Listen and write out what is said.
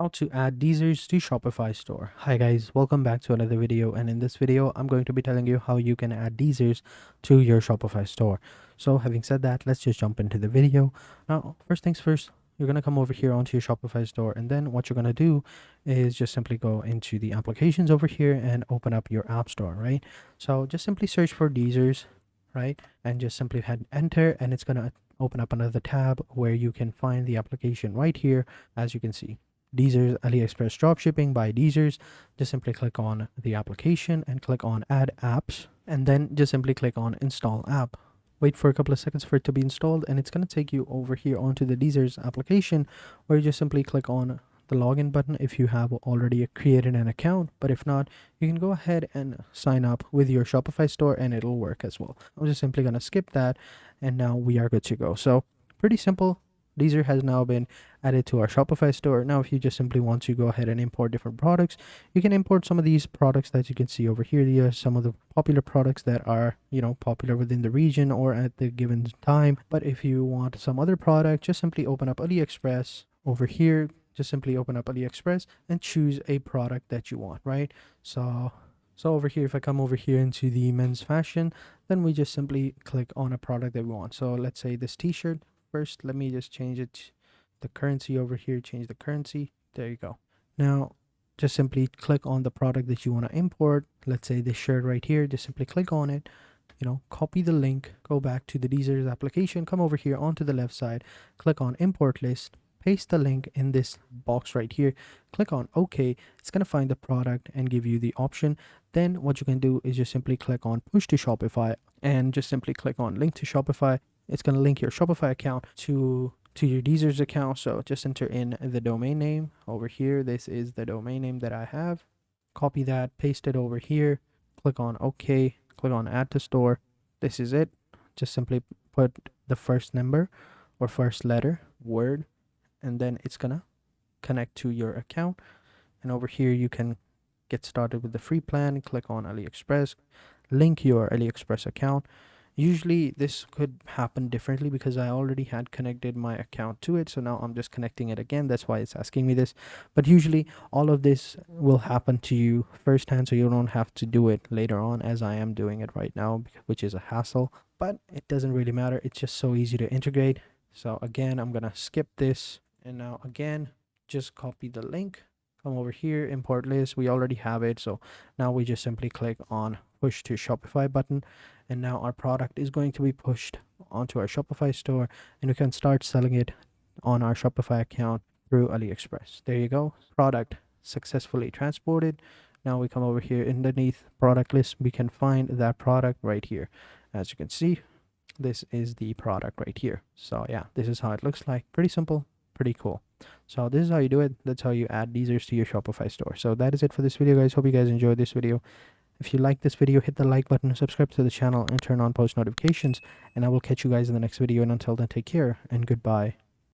How to add DSers to Shopify store. Hi guys, welcome back to another video, and in this video I'm going to be telling you how you can add DSers to your Shopify store. So having said that, let's just jump into the video. Now first things first, you're going to come over here onto your Shopify store, and then what you're going to do is just simply go into the applications over here and open up your app store, right? So just simply search for DSers, right? And just simply hit enter, and it's going to open up another tab where you can find the application right here. As you can see, DSers AliExpress dropshipping by DSers. Just simply click on the application and click on add apps, and then just simply click on install app. Wait for a couple of seconds for it to be installed, and it's going to take you over here onto the DSers application, where you just simply click on the login button if you have already created an account. But if not, you can go ahead and sign up with your Shopify store and it'll work as well. I'm just simply going to skip that, and now we are good to go. So pretty simple. DSer has now been added to our Shopify store. Now if you just simply want to go ahead and import different products, you can import some of these products that you can see over here. These are some of the popular products that are popular within the region or at the given time. But if you want some other product, just simply open up AliExpress over here. Just simply open up AliExpress and choose a product that you want, right? So over here, if I come over here into the men's fashion, then we just simply click on a product that we want. So let's say this t-shirt. First, let me just change it, the currency over here, change the currency. There you go. Now, just simply click on the product that you want to import. Let's say this shirt right here, just simply click on it, copy the link, go back to the DSers application, come over here onto the left side, click on import list, paste the link in this box right here, click on OK. It's going to find the product and give you the option. Then what you can do is just simply click on push to Shopify and just simply click on link to Shopify. It's going to link your Shopify account to your DSers account. So just enter in the domain name over here. This is the domain name that I have. Copy that, paste it over here, click on OK, click on add to store. This is it. Just simply put the first number or first letter, word, and then it's going to connect to your account. And over here, you can get started with the free plan. Click on AliExpress, link your AliExpress account. Usually this could happen differently because I already had connected my account to it. So now I'm just connecting it again. That's why it's asking me this. But usually all of this will happen to you firsthand, so you don't have to do it later on as I am doing it right now, which is a hassle. But it doesn't really matter. It's just so easy to integrate. So again, I'm going to skip this. And now again, just copy the link. Come over here, import list. We already have it. So now we just simply click on push to Shopify button, and now our product is going to be pushed onto our Shopify store, and we can start selling it on our Shopify account through AliExpress. There you go. Product successfully transported. Now we come over here underneath product list. We can find that product right here. As you can see, this is the product right here. So yeah, this is how it looks like. Pretty simple, pretty cool. So this is how you do it. That's how you add DSers to your Shopify store. So that is it for this video, guys. Hope you guys enjoyed this video. If you like this video, hit the like button, subscribe to the channel, and turn on post notifications. And I will catch you guys in the next video. And until then, take care and goodbye.